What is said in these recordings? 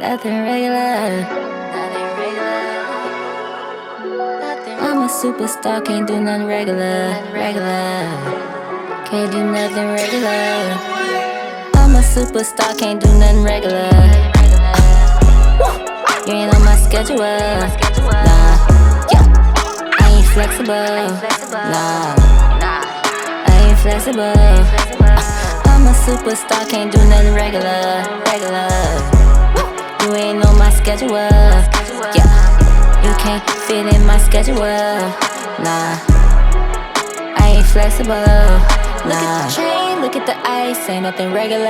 Nothing regular. I'm a superstar, can't do nothing regular. Can't do nothing regular. I'm a superstar, can't do nothing regular. You ain't on my schedule. Nah, yeah. I ain't flexible. Nah, I ain't flexible. I'm a superstar, can't do nothing regular. You ain't on my schedule. Yeah, you can't fit in my schedule. Nah, I ain't flexible. Look at the chain, look at the ice, ain't nothing regular.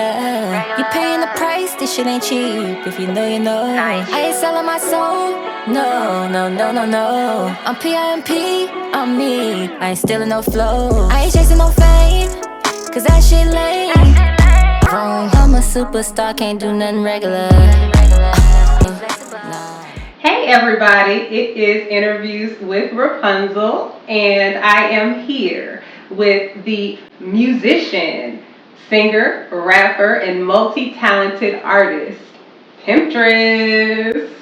You paying the price, this shit ain't cheap. If you know, you know. I ain't selling my soul. No. I'm P.I.M.P., I'm me. I ain't stealing no flow. I ain't chasing no fame, cause that shit lame. I'm a superstar, can't do nothing regular. Hey everybody, it is Interviews with Ropunzell, and I am here with the musician, singer, rapper, and multi-talented artist, Pimptress.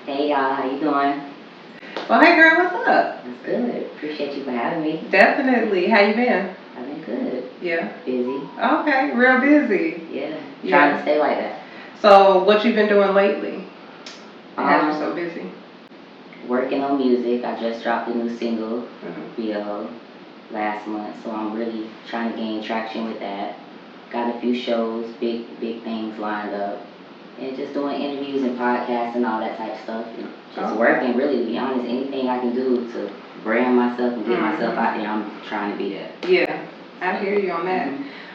Hey y'all, how you doing? Well, hey girl, what's up? It's good. Appreciate you for having me. Definitely. How you been? I've been good. Yeah. Busy. Okay, real busy. Yeah. Trying to stay like that. So, what you been doing lately? Has you so busy? Working on music. I just dropped a new single, BO, last month, so I'm really trying to gain traction with that. Got a few shows, big things lined up, and just doing interviews and podcasts and all that type of stuff. And just working, really, to be honest. Anything I can do to brand myself and get myself out there, I'm trying to be there. Yeah, I hear you on that.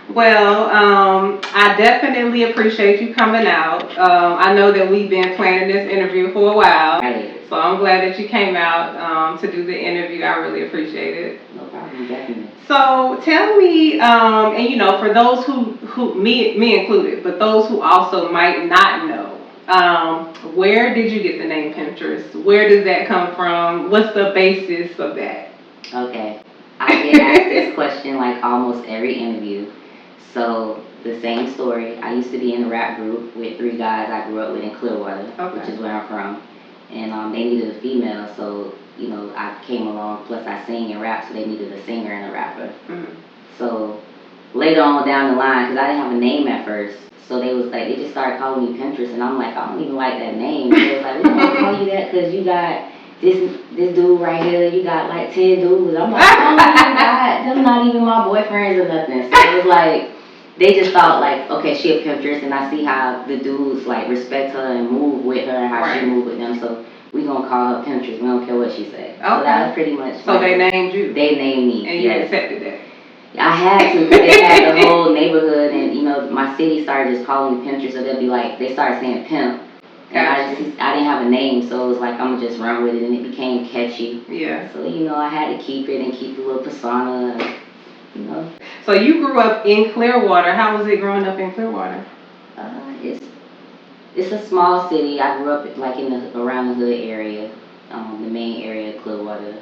Well, I definitely appreciate you coming out. I know that we've been planning this interview for a while, so I'm glad that you came out to do the interview. I really appreciate it. No problem, definitely. So tell me, and you know, for those who me included, but those who also might not know, where did you get the name Pimptress? Where does that come from? What's the basis of that? Okay, I get asked this question like almost every interview. So, the same story. I used to be in a rap group with 3 guys I grew up with in Clearwater, which is where I'm from. And they needed a female, so, you know, I came along. Plus, I sing and rap, so they needed a singer and a rapper. So, later on down the line, because I didn't have a name at first, so they just started calling me Pimptress, and I'm like, I don't even like that name. They was like, we don't call you that because you got this dude right here, you got like 10 dudes. I'm like, oh my God, them not even my boyfriends or nothing. So it was like, they just thought like, okay, she a Pimptress, and I see how the dudes like respect her and move with her and how she move with them. So we gonna call her Pimptress. We don't care what she say. So that was pretty much. So they named you. They named me. And you accepted that. I had to, because they had the whole neighborhood, and you know, my city started just calling me Pimptress. So they'll be like, they started saying pimp. And I didn't have a name, so it was like, I'm gonna just run with it, and it became catchy. Yeah. So, you know, I had to keep it and keep a little persona, you know. So you grew up in Clearwater. How was it growing up in Clearwater? It's a small city. I grew up like around the hood area, the main area of Clearwater.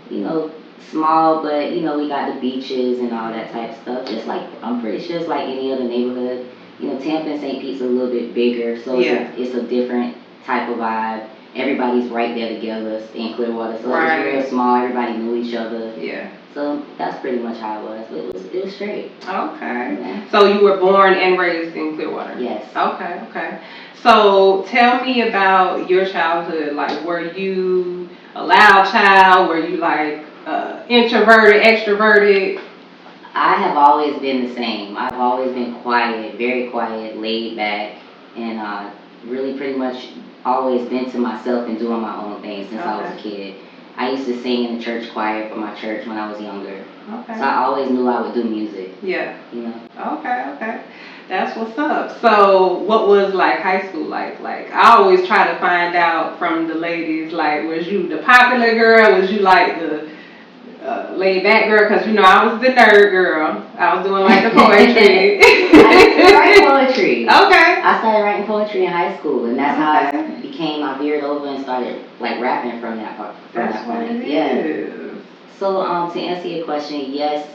You know, small, but you know, we got the beaches and all that type of stuff. Just like, I'm pretty sure it's like any other neighborhood. You know, Tampa and St. Pete's a little bit bigger, so it's a different type of vibe. Everybody's right there together in Clearwater, so it was real small. Everybody knew each other. Yeah. So that's pretty much how it was. But it was straight. Okay. Yeah. So you were born and raised in Clearwater? Yes. Okay. So tell me about your childhood. Like, were you a loud child? Were you like introverted, extroverted? I have always been the same. I've always been quiet, very quiet, laid back, and really pretty much always been to myself and doing my own thing since I was a kid. I used to sing in the church choir for my church when I was younger. So I always knew I would do music. Yeah. You know? Okay. That's what's up. So what was like high school like? Like, I always try to find out from the ladies, like, was you the popular girl? Was you like the laid back girl? Because you know, I was the nerd girl. I was doing like the poetry. I used to write poetry. Okay. I started writing poetry in high school, and that's how I became. I veered over and started like rapping from that part. That's what it is. So to answer your question, yes,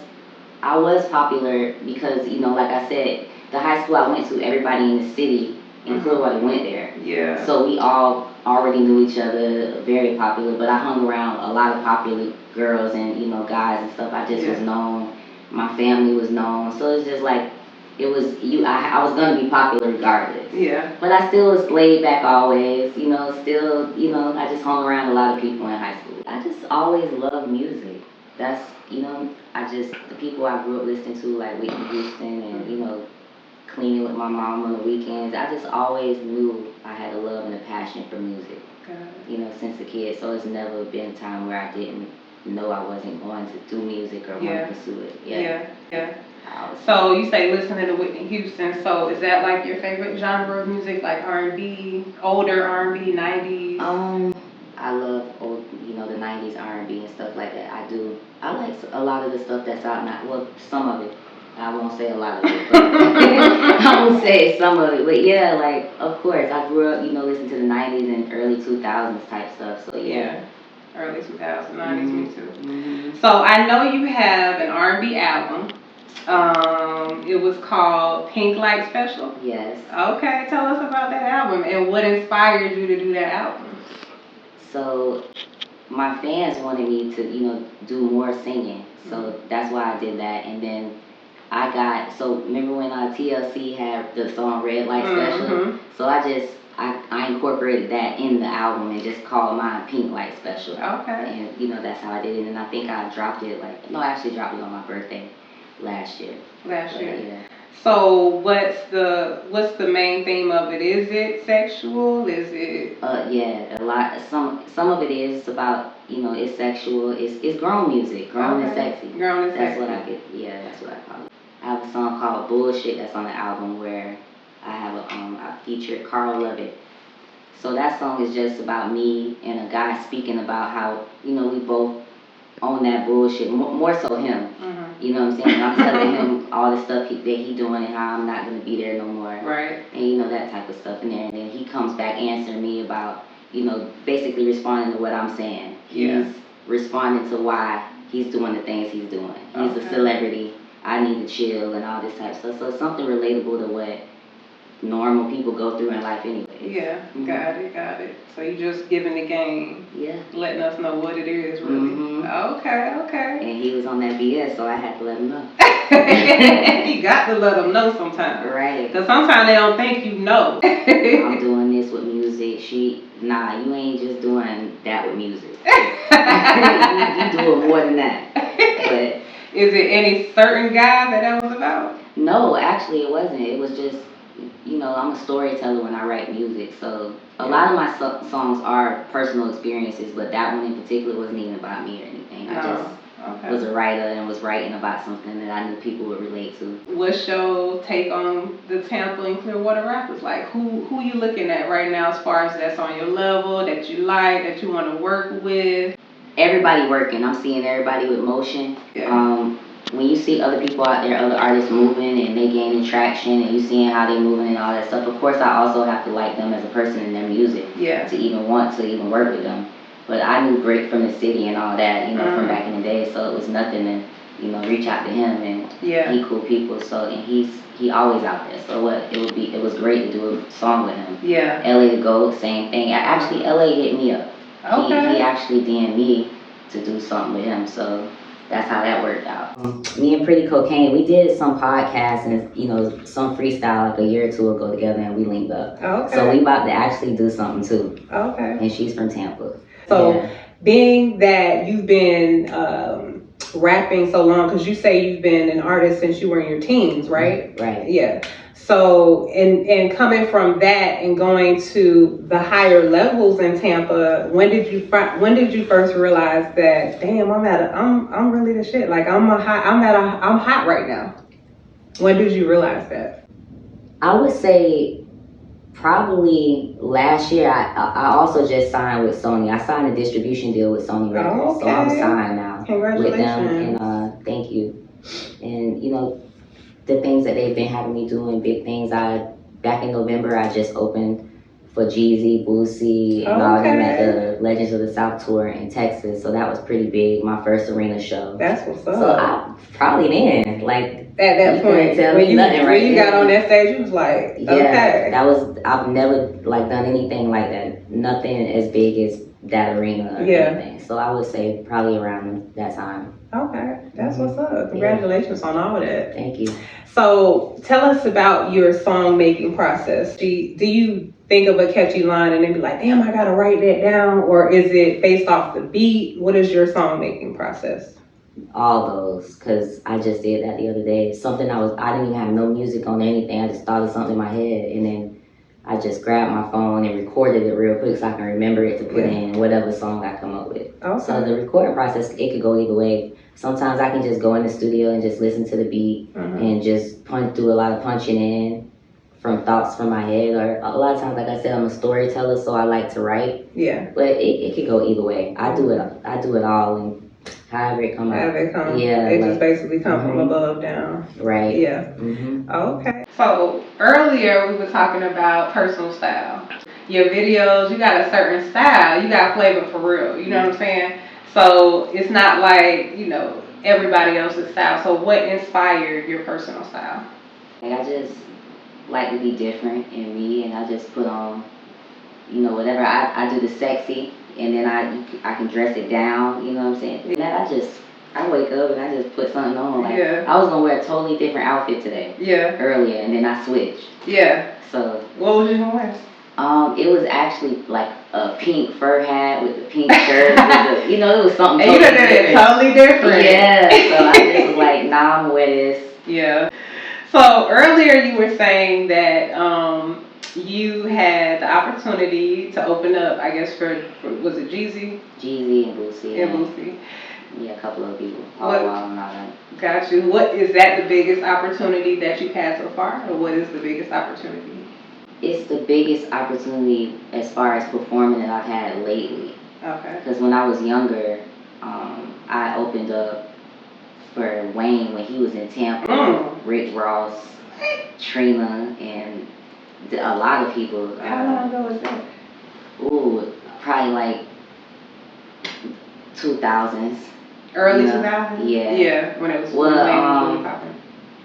I was popular because, you know, like I said, the high school I went to, everybody in the city and Clearwater went there. Yeah. So we all already knew each other, very popular, but I hung around a lot of popular girls and, you know, guys and stuff. I just was known. My family was known. So it's just like, it was, I was gonna be popular regardless. Yeah. But I still was laid back always, you know, still, you know, I just hung around a lot of people in high school. I just always loved music. That's, you know, the people I grew up listening to, like Whitney Houston and, you know, cleaning with my mom on the weekends. I just always knew I had a love and a passion for music, you know, since a kid. So it's never been a time where I didn't know I wasn't going to do music or want to pursue it. Yeah. So you say listening to Whitney Houston. So is that like your favorite genre of music, like R&B, older R&B, 90s? I love old, you know, the 90s R&B and stuff like that. I do. I like a lot of the stuff that's out now. Well, some of it. I won't say a lot of it, but I won't say some of it. But yeah, like, of course, I grew up, you know, listening to the 90s and early 2000s type stuff. So yeah. Early 2000s, 90s, me too. So I know you have an R&B album. It was called Pink Light Special. Yes. Okay, tell us about that album and what inspired you to do that album. So my fans wanted me to, you know, do more singing. So that's why I did that. And then so remember when TLC had the song Red Light Special? So I incorporated that in the album and just called mine Pink Light Special. Okay. And, you know, that's how I did it. And I think I dropped it I actually dropped it on my birthday last year. Yeah. So what's the main theme of it? Is it sexual? Is it? Yeah, a lot. Some of it is about, you know, it's sexual. It's grown music, grown and sexy. Grown and that's sexy. That's what I call it. I have a song called Bullshit that's on the album where I have I featured Carl Lovett. So that song is just about me and a guy speaking about how, you know, we both own that bullshit, more so him. You know what I'm saying? I'm telling him all the stuff that he doing and how I'm not going to be there no more. Right. And, you know, that type of stuff in there. And then he comes back answering me about, you know, basically responding to what I'm saying. He's responding to why he's doing the things he's doing. He's a celebrity. I need to chill and all this type of stuff. So it's something relatable to what normal people go through in life anyway. Yeah, got it. So you just giving the game. Yeah. Letting us know what it is, really. Okay. And he was on that BS, so I had to let him know. You got to let them know sometimes. Right. Because sometimes they don't think you know. I'm doing this with music. You ain't just doing that with music. you doing more than that. But is it any certain guy that was about? No, actually it wasn't. It was just, you know, I'm a storyteller when I write music, so a lot of my songs are personal experiences, but that one in particular wasn't even about me or anything. I just was a writer and was writing about something that I knew people would relate to. What's your take on the Tampa and Clearwater rappers? Like, who you looking at right now as far as that's on your level, that you like, that you want to work with? Everybody working. I'm seeing everybody with motion. Yeah. When you see other people out there, other artists moving and they gaining traction and you seeing how they moving and all that stuff, of course I also have to like them as a person and their music to even want to even work with them. But I knew Brick from the city and all that, you know, from back in the day, so it was nothing to, you know, reach out to him and he cool people. So and he always out there. So it was great to do a song with him. Yeah. LA to Go, same thing. Actually LA hit me up. He actually DM'd me to do something with him. So that's how that worked out. Me and Pretty Cocaine, we did some podcasts and, you know, some freestyle like a year or two ago together and we linked up. Okay. So we about to actually do something too. Okay. And she's from Tampa. So being that you've been rapping so long, because you say you've been an artist since you were in your teens, right? Right. Yeah. So, and coming from that and going to the higher levels in Tampa, when did you first realize that, damn, I'm really the shit. Like I'm hot right now. When did you realize that? I would say probably last year. I also just signed with Sony. I signed a distribution deal with Sony Records, so I'm signed now with them. And thank you. And you know, the things that they've been having me doing, big things. Back in November, I just opened for Jeezy, Boosie, and all them at the Legends of the South tour in Texas. So that was pretty big, my first arena show. That's what's up. So I probably then, like, at that point, when you got on that stage, you was like, okay. I've never like done anything like that. Nothing as big as that arena or anything. So I would say probably around that time. Okay, that's what's up. Congratulations on all of that. Thank you. So tell us about your song making process. Do you think of a catchy line and then be like, damn, I gotta write that down? Or is it based off the beat? What is your song making process? All those, because I just did that the other day. Something I didn't even have no music on or anything. I just thought of something in my head, and then I just grabbed my phone and recorded it real quick so I can remember it to put in whatever song I come up with. Okay. So the recording process, it could go either way. Sometimes I can just go in the studio and just listen to the beat and just do a lot of punching in from thoughts from my head. Or a lot of times, like I said, I'm a storyteller, so I like to write. Yeah. But it could go either way. I do it all, and however it comes out. Yeah. It just basically come from above down. Right. Yeah. Okay. So earlier we were talking about personal style. Your videos, you got a certain style. You got flavor for real. You know what I'm saying? So it's not like, everybody else's style. So what inspired your personal style? I just like to be different in me, and I just put on, whatever. I do the sexy, and then I can dress it down, you know what I'm saying? And then I wake up and I just put something on. Like, I was gonna wear a totally different outfit today. Yeah. Earlier, and then I switched. Yeah. So. What was you gonna wear? It was actually like a pink fur hat with the pink shirt. It was something. And you done it totally different. Yeah. So I just was like, nah, I'm gonna wear this. Yeah. So earlier you were saying that you had the opportunity to open up, I guess, for was it Jeezy? Jeezy and Boosie. And Boosie. Yeah, a couple of people. Got you. What is that the biggest opportunity that you've had so far, or what is the biggest opportunity? It's the biggest opportunity as far as performing that I've had lately. Okay. Because when I was younger, I opened up for Wayne when he was in Tampa, Rick Ross, Trina, and a lot of people. How long ago was that? Ooh, probably like 2000s. Early 2000s? Yeah. Yeah, when it was Wayne was really popping.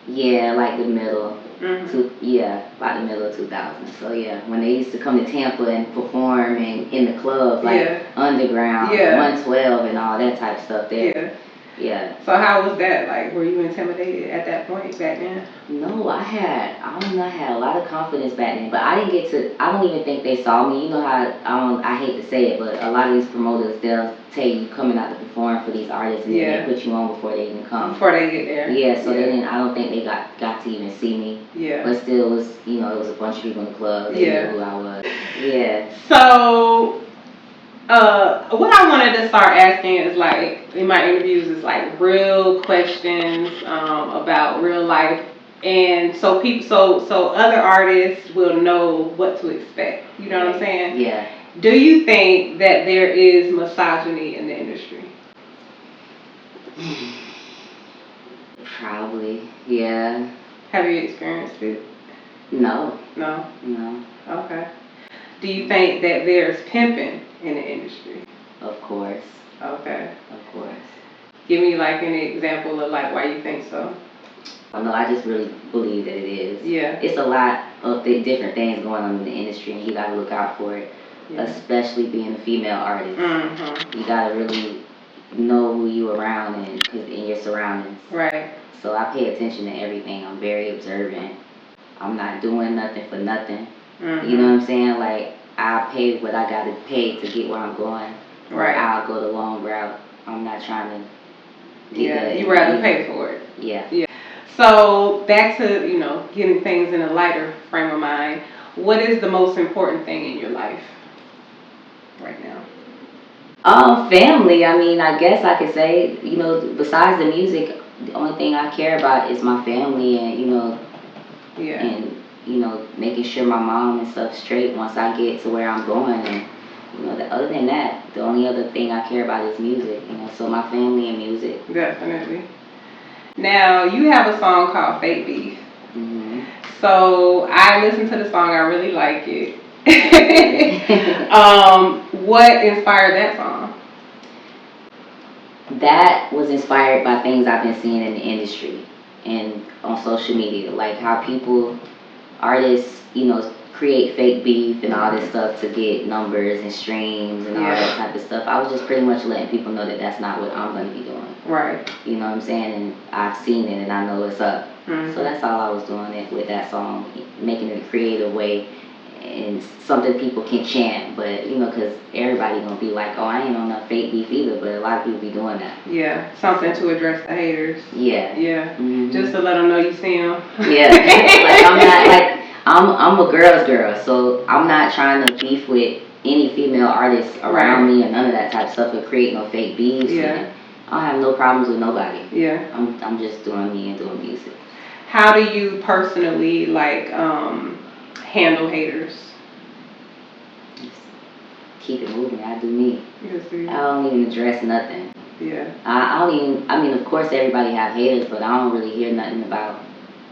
Yeah, like the middle. About the middle of 2000. So yeah, when they used to come to Tampa and perform in the club, like Underground, 112 and all that type of stuff there. Yeah. So how was that? Like, were you intimidated at that point back then? No, I had a lot of confidence back then, but I don't even think they saw me. You know how, I hate to say it, but a lot of these promoters, they'll tell you coming out to perform for these artists and then they put you on before they even come. Before they get there. Yeah, so I don't think they got to even see me. Yeah. But still, it was, it was a bunch of people in the club. They knew who I was. Yeah. So, what I wanted to start asking is, like, in my interviews, is like real questions about real life, and so other artists will know what to expect. You know what I'm saying? Yeah. Do you think that there is misogyny in the industry? Probably, yeah. Have you experienced it? No. No? No. Okay. Do you think that there's pimping in the industry? Of course. Okay. Of course. Give me like an example of like why you think so. No, I just really believe that it is. Yeah. It's a lot of different things going on in the industry, and you gotta look out for it. Yeah. Especially being a female artist. You gotta really know who you around in your surroundings. Right. So I pay attention to everything. I'm very observant. I'm not doing nothing for nothing. You know what I'm saying? Like, I'll pay what I gotta pay to get where I'm going. Right. Or I'll go the long route. I'm not trying to you rather pay for it. Yeah. Yeah. So back to, getting things in a lighter frame of mind. What is the most important thing in your life right now? Family. I mean, I guess I could say, besides the music, the only thing I care about is my family and, and, making sure my mom and stuff straight once I get to where I'm going. And, other than that, the only other thing I care about is music, so my family and music. Definitely. Now, you have a song called Fake Beef. So I listened to the song, I really like it. What inspired that song? That was inspired by things I've been seeing in the industry and on social media, like how artists, create fake beef and all this stuff to get numbers and streams and all that type of stuff. I was just pretty much letting people know that that's not what I'm going to be doing. Right. You know what I'm saying? And I've seen it and I know it's up. Mm-hmm. So that's all I was doing with that song, making it a creative way and something people can chant. But, because everybody going to be like, oh, I ain't on no fake beef either. But a lot of people be doing that. Yeah, something to address the haters. Yeah. Yeah. Mm-hmm. Just to let them know you see them. Yeah. Like, I'm not, like, I'm a girl's girl, so I'm not trying to beef with any female artists around me or none of that type of stuff or create no fake beefs. Yeah. I don't have no problems with nobody. Yeah. I'm just doing me and doing music. How do you personally handle haters? Just keep it moving. I do me. Yes, I don't even address nothing. Yeah. I don't even. I mean, of course, everybody have haters, but I don't really hear nothing about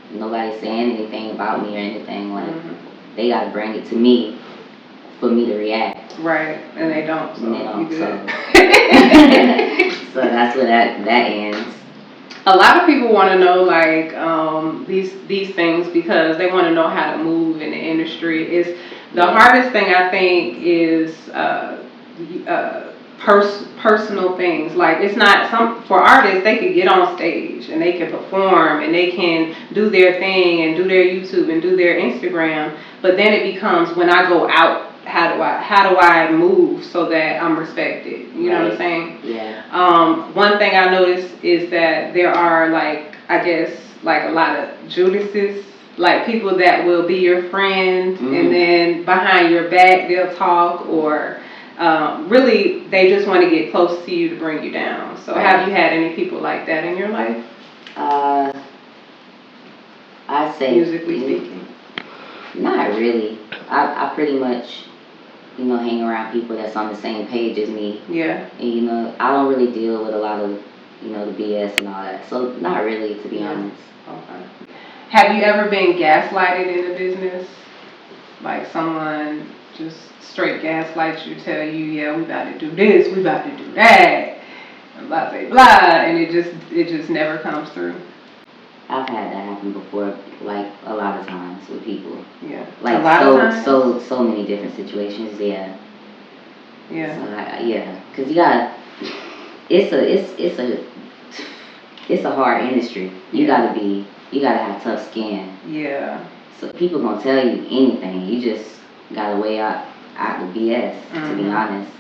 nobody saying anything about me or anything. Like they gotta bring it to me for me to react. Right, and they don't. So and they don't. So that's where that ends. A lot of people want to know these things because they want to know how to move in the industry. Is the hardest thing I think is personal things. Like it's not for artists, they could get on stage and they can perform and they can do their thing and do their YouTube and do their Instagram, but then it becomes when I go out, how do I move so that I'm respected? You know what I'm saying? Yeah. One thing I noticed is that there are a lot of Judases, like people that will be your friend and then behind your back they'll talk or really they just want to get close to you to bring you down. So have you had any people like that in your life? I'd say musically speaking. Not really. I pretty much hang around people that's on the same page as me. Yeah. And I don't really deal with a lot of the BS and all that. So not really, to be honest. Okay. Have you ever been gaslighted in the business? Like someone just straight gaslights you, tell you, yeah, we about to do this, we about to do that, blah blah blah, and it just never comes through. I've had that happen before, like a lot of times with people. Yeah. Like so many different situations. Yeah. Yeah. So because you gotta. It's a hard industry. You gotta have tough skin. Yeah. So people gonna tell you anything. You just gotta weigh out the BS. To be honest,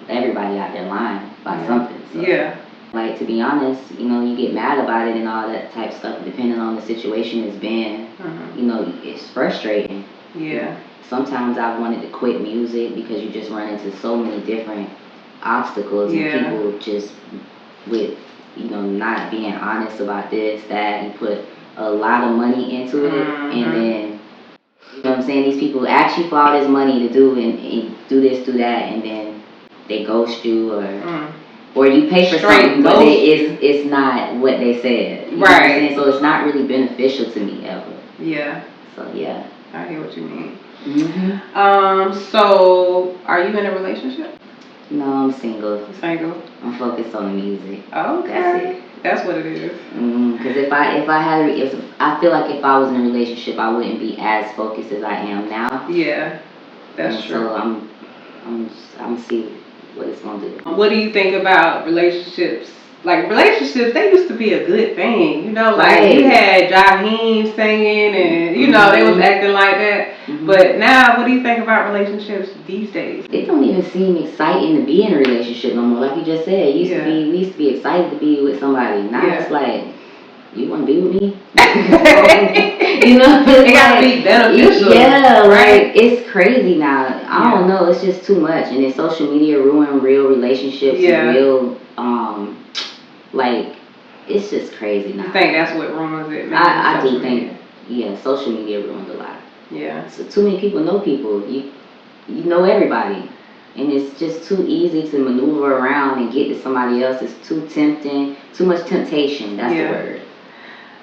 everybody out there lying about something. So. Yeah. Like, to be honest, you get mad about it and all that type of stuff, depending on the situation it's been. It's frustrating. Yeah. Sometimes I've wanted to quit music because you just run into so many different obstacles and people just with, not being honest about this, that, you put a lot of money into it and then, you know what I'm saying, these people ask you for all this money to do and do this, do that, and then they ghost you or you pay for something, but it's not what they said. You know what I'm saying? So it's not really beneficial to me ever. Yeah. So yeah. I hear what you mean. So are you in a relationship? No, I'm single. Single? I'm focused on the music. Okay. That's it. That's what it is. Because I feel like if I was in a relationship, I wouldn't be as focused as I am now. Yeah, that's true. So I'm see what it's gonna do. What do you think about relationships? Like relationships, they used to be a good thing, you had Jaheim singing and they was acting like that. But now, what do you think about relationships these days? It don't even seem exciting to be in a relationship no more. Like you just said, we used to be excited to be with somebody. Now it's like, you want to be with me? It gotta be beneficial. Yeah, right. It's crazy now. I don't know. It's just too much, and then social media ruin real relationships and real it's just crazy now. You think that's what ruins it? I do think, social media ruins a lot. Yeah. So too many people know people. You know everybody. And it's just too easy to maneuver around and get to somebody else. It's too tempting, too much temptation. That's the word.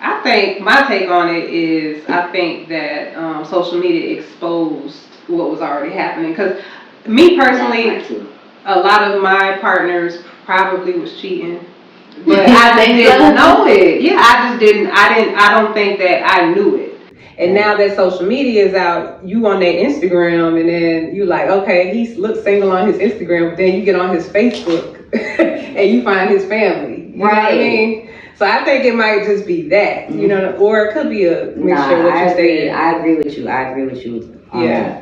I think my take on it is I think that social media exposed what was already happening. Because me personally, a lot of my partners probably was cheating, but I didn't know it. Yeah, I just didn't. I don't think that I knew it. And now that social media is out, you on their Instagram, and then you like, okay, he looks single on his Instagram, but then you get on his Facebook and you find his family. You know what I mean? So I think it might just be that, you know, or it could be a mixture of what you said. I agree with you. Yeah.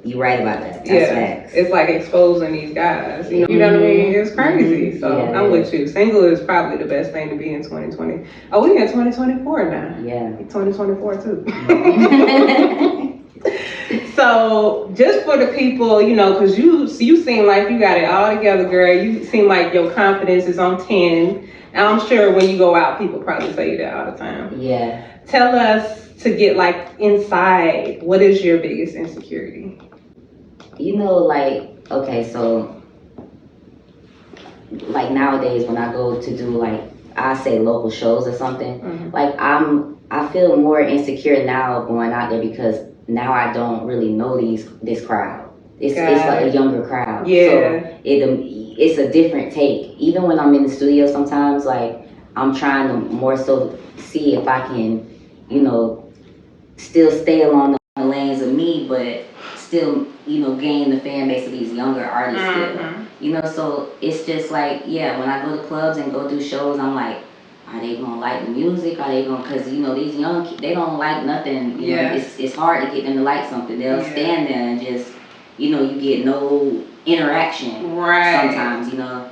You're right about that. That's facts. It's like exposing these guys. You know what I mean? It's crazy. So I'm with you. Single is probably the best thing to be in 2020. Oh, we in 2024 now. Yeah. 2024 too. So just for the people, you know, because you seem like you got it all together, girl. You seem like your confidence is on 10. And I'm sure when you go out, people probably say that all the time. Yeah. Tell us, to get like inside, what is your biggest insecurity? You know, like, okay, so like nowadays when I go to do like, I say local shows or something, like I feel more insecure now going out there because now I don't really know this crowd. It's like a younger crowd. Yeah. So it's a different take. Even when I'm in the studio sometimes, like I'm trying to more so see if I can, you know, still stay along the lanes of me, but still, you know, gain the fan base of these younger artists still. You know, so it's just like, yeah, when I go to clubs and go do shows, I'm like, are they gonna like the music? Are they gonna, cause you know, these young kids, they don't like nothing. You know, it's hard to get them to like something. They'll stand there and just, you know, you get no interaction sometimes, you know.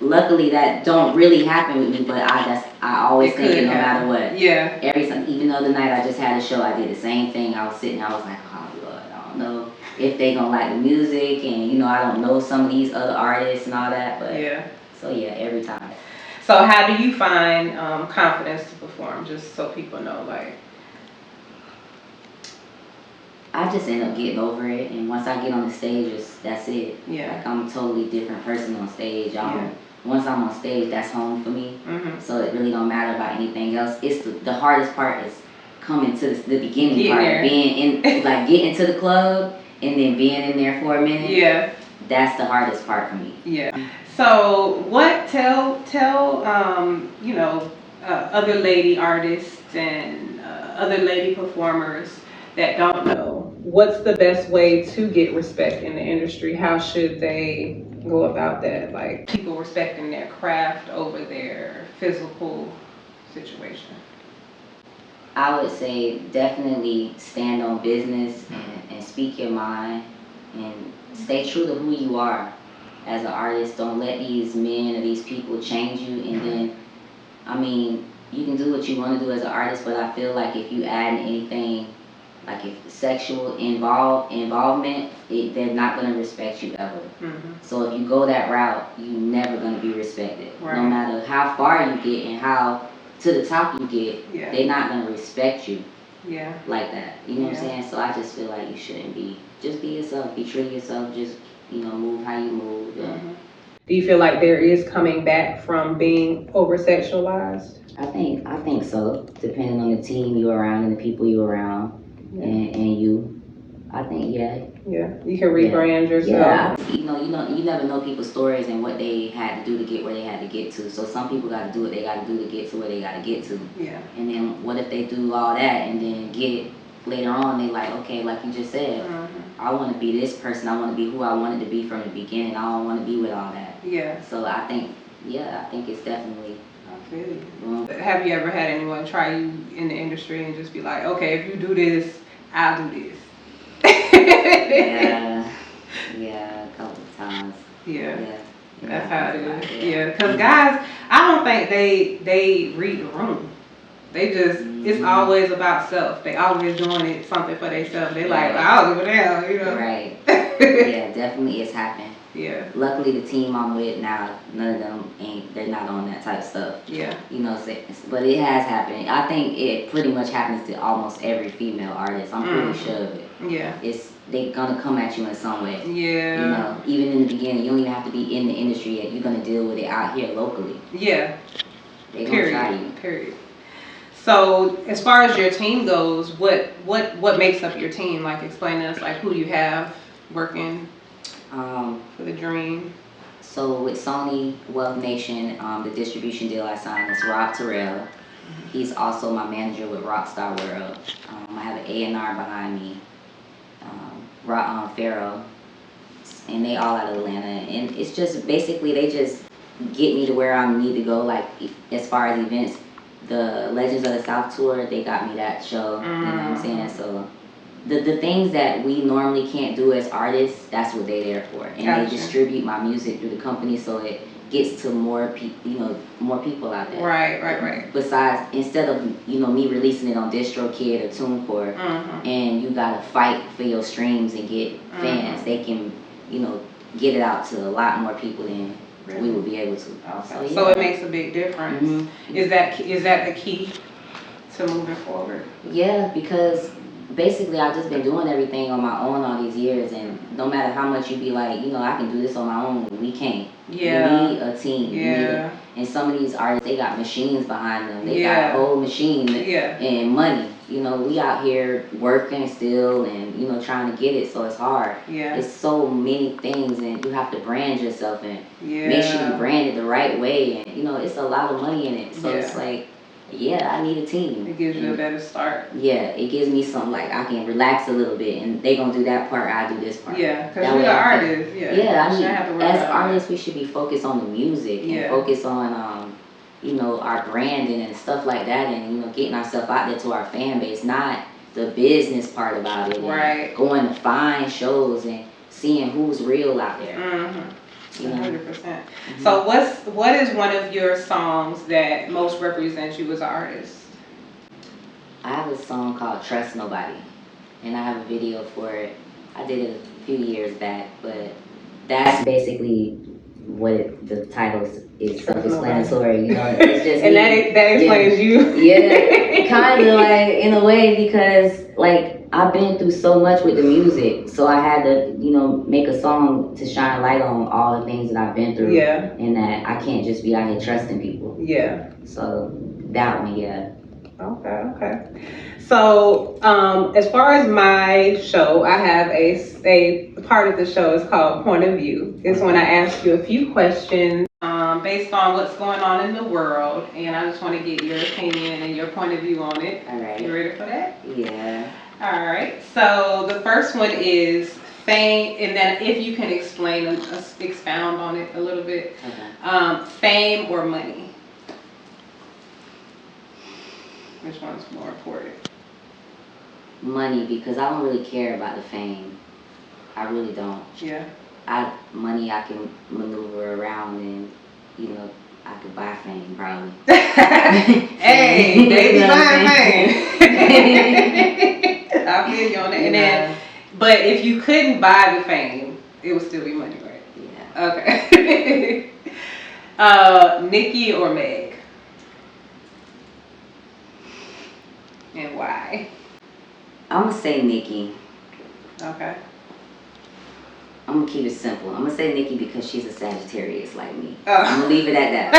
Luckily that don't really happen with me, but I always think it no matter what. Yeah. Every time, even the other night I just had a show, I did the same thing. I was sitting, I was like, oh Lord, I don't know if they gonna like the music, and you know, I don't know some of these other artists and all that, but so yeah, every time. So how do you find confidence to perform, just so people know, like? I just end up getting over it, and once I get on the stage, that's it. Yeah. Like I'm a totally different person on stage. Once I'm on stage, that's home for me. So it really don't matter about anything else. It's the hardest part is coming to the beginning part, being in, like getting to the club and then being in there for a minute. Yeah. That's the hardest part for me. Yeah. So what tell you know, other lady artists and other lady performers that don't know, what's the best way to get respect in the industry? How should they go about that? Like people respecting their craft over their physical situation. I would say definitely stand on business and speak your mind and stay true to who you are as an artist. Don't let these men or these people change you. And then, I mean, you can do what you want to do as an artist, but I feel like if you add anything, like if sexual involvement, they're not going to respect you ever. So if you go that route, you're never going to be respected. No matter how far you get and how to the top you get, they're not going to respect you like that. You know what I'm saying? So I just feel like you shouldn't be. Just be yourself. Be true to yourself. Just, you know, move how you move. Do you feel like there is coming back from being over-sexualized? I think so. Depending on the team you're around and the people you're around. And you, I think, you can rebrand yourself. You never know people's stories and what they had to do to get where they had to get to. So some people got to do what they got to do to get to where they got to get to. And then what if they do all that and then get later on, they like, okay, like you just said, I want to be this person. I want to be who I wanted to be from the beginning. I don't want to be with all that. So I think it's definitely. Have you ever had anyone try you in the industry and just be like, okay, if you do this, I'll do this? Yeah, a couple of times. That's how it is. Because guys, I don't think they read the room. They just, it's always about self. They always doing something for themselves. They like, I'll give it down, you know? Right. Yeah, definitely it's happened. Luckily the team I'm with now, none of them they're not on that type of stuff. You know, but it has happened. I think it pretty much happens to almost every female artist. I'm pretty sure of it. They're gonna come at you in some way. You know, even in the beginning, you don't even have to be in the industry yet. You're gonna deal with it out here locally. They're gonna try you. So as far as your team goes, what makes up your team? Like explain to us like who you have working for the dream. So with Sony Wealth Nation, the distribution deal I signed is Rob Terrell. He's also my manager with Rockstar World. I have an A&R behind me, Pharaoh, and they all out of Atlanta. And it's just basically they just get me to where I need to go. Like as far as events, the Legends of the South tour, they got me that show. You know what I'm saying? So the things that we normally can't do as artists, that's what they're there for. And Gotcha. they distribute my music through the company, so it gets to more people, more people out there. Right. Besides, instead of me releasing it on DistroKid or TuneCore, and you gotta fight for your streams and get fans, they can get it out to a lot more people than we would be able to. Okay. So it makes a big difference. Is that the key to moving forward? Yeah, because basically I've just been doing everything on my own all these years, and no matter how much you be like, I can do this on my own, we can't. Yeah. You need a team. Yeah. And some of these artists, they got machines behind them. They got a whole machine and money. We out here working still and, trying to get it, so it's hard. Yeah. It's so many things, and you have to brand yourself and make sure you brand it the right way. And, it's a lot of money in it. So it's like, I need a team. It gives you a better start. Yeah, it gives me something like I can relax a little bit, and they gonna do that part, I do this part. Yeah, because you're the artist. Yeah, I mean, as artists, we should be focused on the music and focus on, our branding and stuff like that, and getting ourselves out there to our fan base, not the business part about it. Right. Going to find shows and seeing who's real out there. 100%. So what is one of your songs that most represents you as an artist? I have a song called Trust Nobody, and I have a video for it. I did it a few years back, but that's basically what the title is self-explanatory. It's just and that explains you. Yeah, kind of like in a way, because like I've been through so much with the music, so I had to make a song to shine a light on all the things that I've been through. Yeah. And that I can't just be out here trusting people. Yeah. So that one, Okay. So, as far as my show, I have a part of the show is called Point of View. It's when I ask you a few questions based on what's going on in the world, and I just want to get your opinion and your point of view on it. All right. You ready for that? Yeah. All right. So the first one is fame, and then if you can expound on it a little bit. Okay. Fame or money? Which one's more important? Money, because I don't really care about the fame. I really don't. Yeah. Money I can maneuver around, and I could buy fame probably. Hey, baby, buy fame. I feel you on that. And then, but if you couldn't buy the fame, it would still be money, right? Yeah. Okay. Nicki or Meg? And why? I'm gonna say Nicki. Okay. I'm gonna keep it simple. I'm gonna say Nicki because she's a Sagittarius like me. Oh. I'm gonna leave it at that.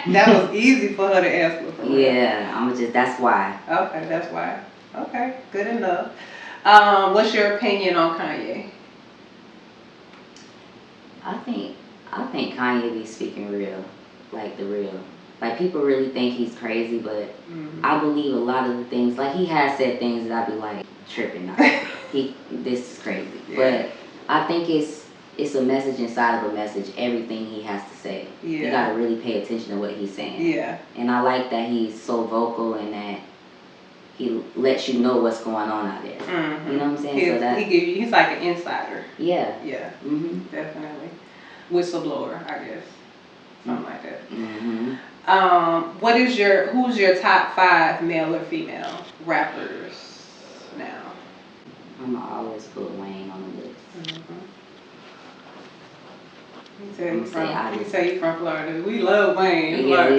That was easy for her to answer. Yeah, that's why. Okay, that's why. Okay, good enough. What's your opinion on Kanye? I think Kanye be speaking real, like the real. Like people really think he's crazy, but I believe a lot of the things. Like he has said things that I be like tripping on. This is crazy, but I think it's a message inside of a message. Everything he has to say, you gotta really pay attention to what he's saying. Yeah. And I like that he's so vocal and that he lets you know what's going on out there. You know what I'm saying? He's like an insider. Yeah. Yeah. Definitely. Whistleblower, I guess. Something like that. Who's your top 5 male or female rappers now? I'm gonna always put Wayne on the list. You say you from Florida. We love Wayne. Yeah,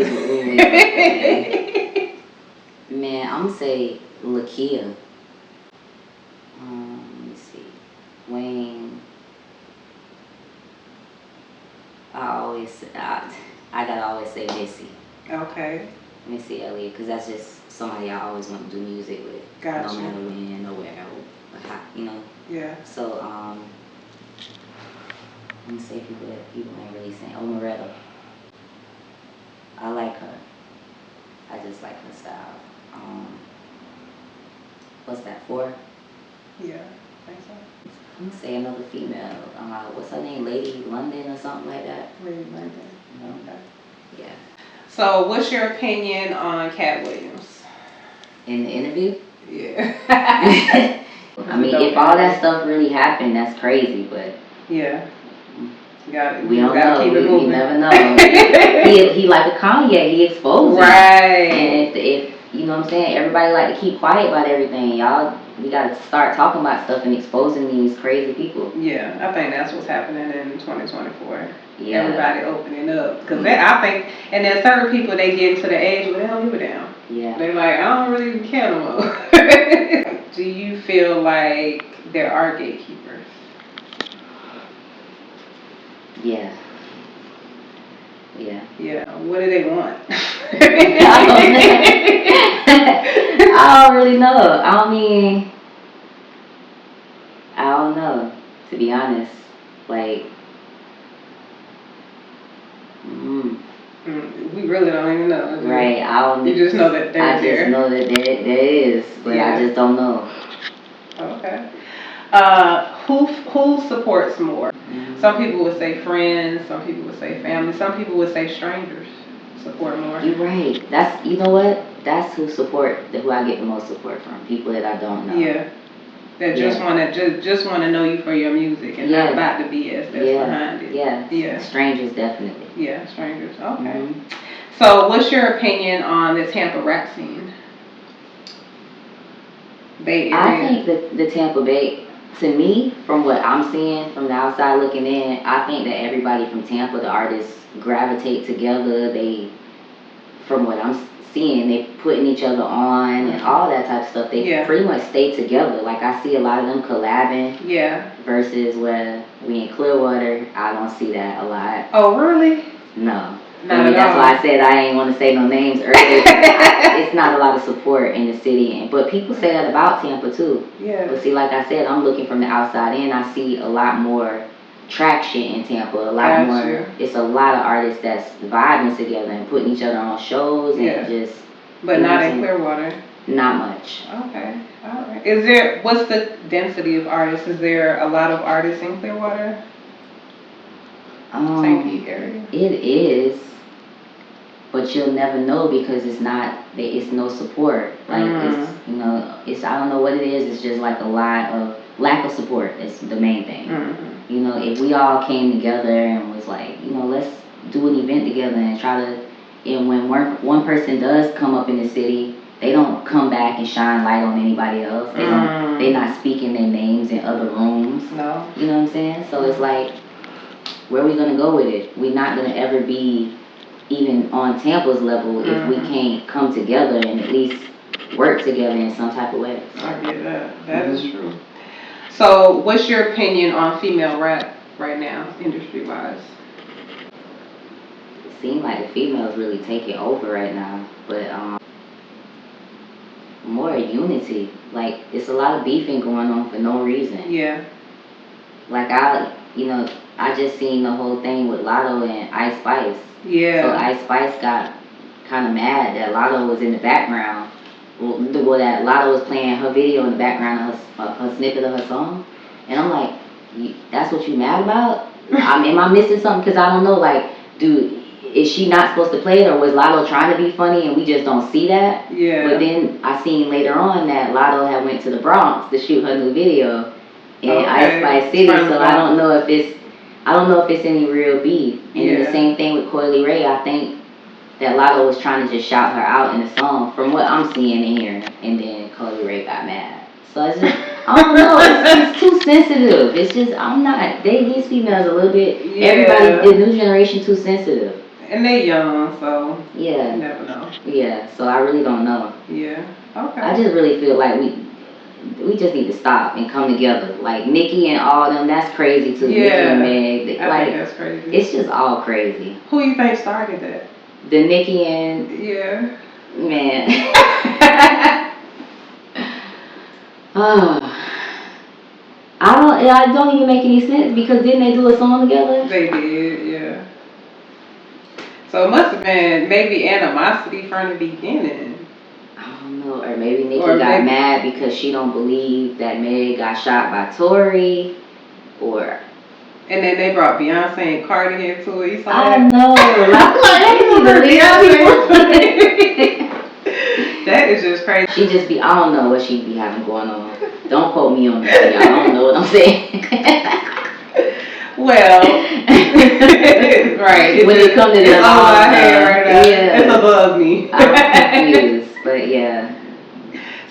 man, I'm gonna say Lakia. Let me see. Wayne. I gotta always say Missy. Okay. Missy Elliott, because that's just somebody I always want to do music with. Gotcha. No matter when, nowhere, you know. Yeah. So let me see if people ain't really saying. Oh, Moretta. I like her. I just like her style. What's that for? Yeah, I think so. I'm gonna say another female. What's her name? Lady London or something like that? Lady London. Okay. Yeah. So, what's your opinion on Cat Williams? In the interview? Yeah. I mean, if all that stuff really happened, that's crazy, but yeah. Got it. We don't gotta know. Keep it moving. We never know. he like a Kanye. He exposed right. And if you know what I'm saying, everybody like to keep quiet about everything. Y'all, we gotta start talking about stuff and exposing these crazy people. Yeah, I think that's what's happening in 2024. Yeah. Everybody opening up. Because I think, and there's certain people, they get to the age where they don't give a damn. Yeah. They're like, I don't really care no more. Do you feel like there are gatekeepers? Yeah. Yeah. Yeah. What do they want? I don't really know. I don't know, to be honest. Like, we really don't even know. Right. You just know that they're there. I just know that there is, but I just don't know. Okay. Who supports more? Some people would say friends, some people would say family, some people would say strangers support more. You're right. You know what? That's who I get the most support from. People that I don't know. Yeah. That just wanna know you for your music and not about the BS that's behind it. Yeah. Yeah. Strangers definitely. Yeah, strangers. Okay. So what's your opinion on the Tampa rap scene? Bay Area. I think that the Tampa Bay, to me, from what I'm seeing from the outside looking in, I think that everybody from Tampa, the artists, gravitate together. From what I'm seeing, they putting each other on and all that type of stuff. They pretty much stay together. Like, I see a lot of them collabing. Yeah. Versus where we in Clearwater, I don't see that a lot. Oh, really? No. Not at that's all. why I said I ain't want to say no names earlier. It's not a lot of support in the city, but people say that about Tampa too. Yeah. But see, like I said, I'm looking from the outside in. I see a lot more traction in Tampa. A lot more. It's a lot of artists that's vibing together and putting each other on shows and just. But not in Clearwater. Not much. Okay. All right. What's the density of artists? Is there a lot of artists in Clearwater? St. Pete area. It is. But you'll never know because it's no support. Like, it's, I don't know what it is. It's just like a lot of lack of support is the main thing. You know, if we all came together and was like, let's do an event together and try to, and when one person does come up in the city, they don't come back and shine light on anybody else. They're not speaking their names in other rooms. No. You know what I'm saying? So it's like, where are we going to go with it? We're not going to ever be even on Tampa's level if we can't come together and at least work together in some type of way. I get that. That is true. So, what's your opinion on female rap right now, industry-wise? It seems like the females really taking over right now, but more unity. Like, it's a lot of beefing going on for no reason. Yeah. Like, I just seen the whole thing with Lotto and Ice Spice. Yeah. So Ice Spice got kind of mad that Lotto was in the background. Well, that Lotto was playing her video in the background of her snippet of her song. And I'm like, that's what you mad about? Am I missing something? Because I don't know, like, dude, is she not supposed to play it, or was Lotto trying to be funny and we just don't see that? Yeah. But then I seen later on that Lotto had went to the Bronx to shoot her new video in Ice Spice City, so I don't know if it's any real beef. And then the same thing with Coily Ray. I think that Lotto was trying to just shout her out in the song from what I'm seeing and hearing, and then Coily Ray got mad. So it's just, I don't know, it's too sensitive. It's just, these females a little bit, everybody, the new generation too sensitive. And they young, so you never know. Yeah, so I really don't know. Yeah, okay. I just really feel like we just need to stop and come together. Like Nicki and all them, that's crazy too. Nicki and Meg. I think that's crazy. It's just all crazy. Who you think started that? The Nicki and... Yeah. Man. I don't even make any sense because didn't they do a song together? They did, yeah. So it must have been maybe animosity from the beginning. I don't know, or maybe Nicki got mad because she don't believe that Meg got shot by Tory, or. And then they brought Beyonce and Cardi into it. You saw I that? know. That is just crazy. She just be, I don't know what she be having going on. Don't quote me on that, y'all. I don't know what I'm saying. Well, right. When it comes to that, all my hair right now. Yeah. It's above me. I'm confused, but yeah.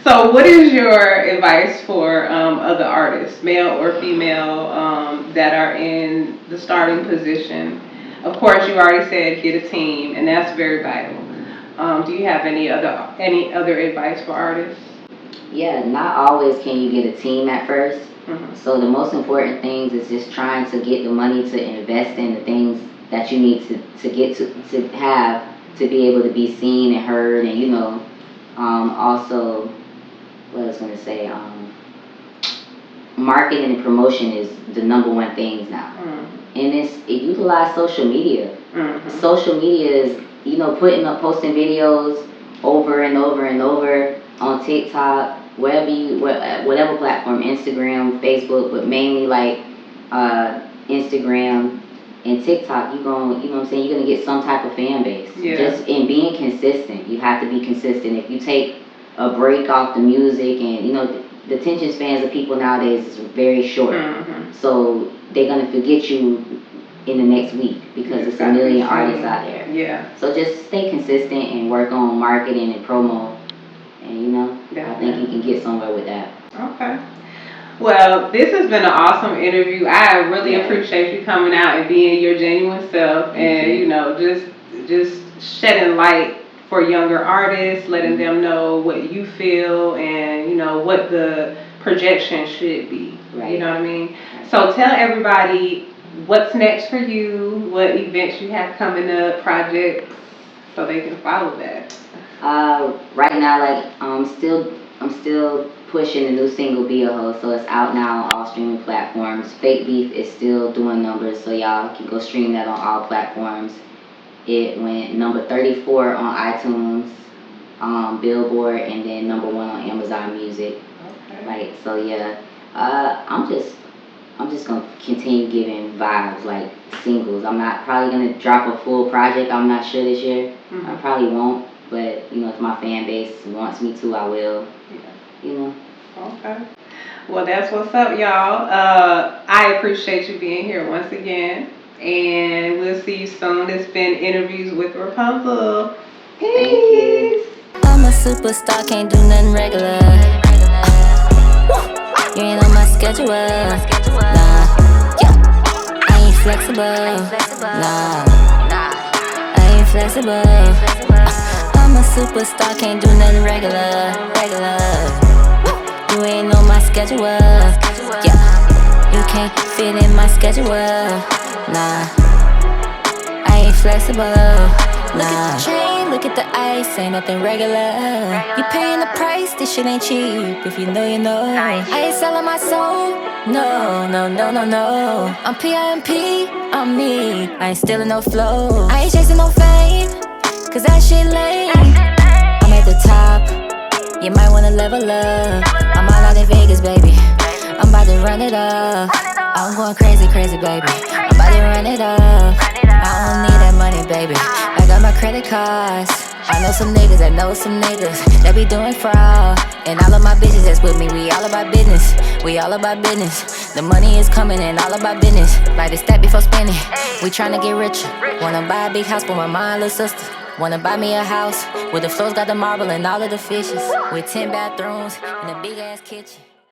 So, what is your advice for other artists, male or female, that are in the starting position? Of course, you already said get a team, and that's very vital. Do you have any other advice for artists? Yeah, not always can you get a team at first. Mm-hmm. So the most important things is just trying to get the money to invest in the things that you need to get to have to be able to be seen and heard, and also what I was gonna say, marketing and promotion is the number one things now. Mm-hmm. And it utilize social media. Mm-hmm. Social media is posting videos over and over and over on TikTok, whatever platform, Instagram, Facebook, but mainly like Instagram and TikTok. You're gonna get some type of fan base. Yeah. Just in being consistent, you have to be consistent. If you take a break off the music, and the attention spans of people nowadays is very short. Mm-hmm. So they're gonna forget you in the next week because there's a million artists out there. Yeah. So just stay consistent and work on marketing and promo, and I think you can get somewhere with that. Okay. Well, this has been an awesome interview. I really appreciate you coming out and being your genuine self, and just shedding light for younger artists, letting them know what you feel and what the projection should be. Right. You know what I mean? Right. So tell everybody what's next for you, what events you have coming up, projects, so they can follow that. Right now, I'm still pushing the new single "Be a Hoe," so it's out now on all streaming platforms. Fake Beef is still doing numbers, so y'all can go stream that on all platforms. It went number 34 on iTunes, Billboard, and then number 1 on Amazon Music. Okay. So yeah, I'm just gonna continue giving vibes, like singles. I'm not probably gonna drop a full project. I'm not sure this year. Mm-hmm. I probably won't, but if my fan base wants me to, I will. Yeah. Okay. Well, that's what's up, y'all. I appreciate you being here once again, and we'll see you soon. It's been Interviews with Ropunzell. Peace. I'm a superstar, can't do nothing regular. You ain't on my schedule. Nah, yeah. I ain't flexible. Nah, I ain't flexible. I'm a superstar, can't do nothing regular. You ain't on my schedule. Yeah, you can't fit in my schedule. Nah, I ain't flexible. Nah. Look at the chain, look at the ice, ain't nothing regular. You paying the price, this shit ain't cheap. If you know, you know. I ain't selling my soul. No. I'm P.I.M.P., I'm me. I ain't stealing no flow. I ain't chasing no fame, cause that shit lame. I'm at the top, you might wanna level up. I'm all out in Vegas, baby. I'm about to run it up. I'm going crazy, baby. I'm about to run it up. I don't need that money, baby. I got my credit cards. I know some niggas that know some niggas that be doing fraud. And all of my bitches that's with me, we all about business. We all about business. The money is coming and all about business. Like the step before spending. We tryna get richer. Wanna buy a big house for my mom and little sister. Wanna buy me a house where the floors got the marble and all of the fishes. With 10 bathrooms and a big ass kitchen.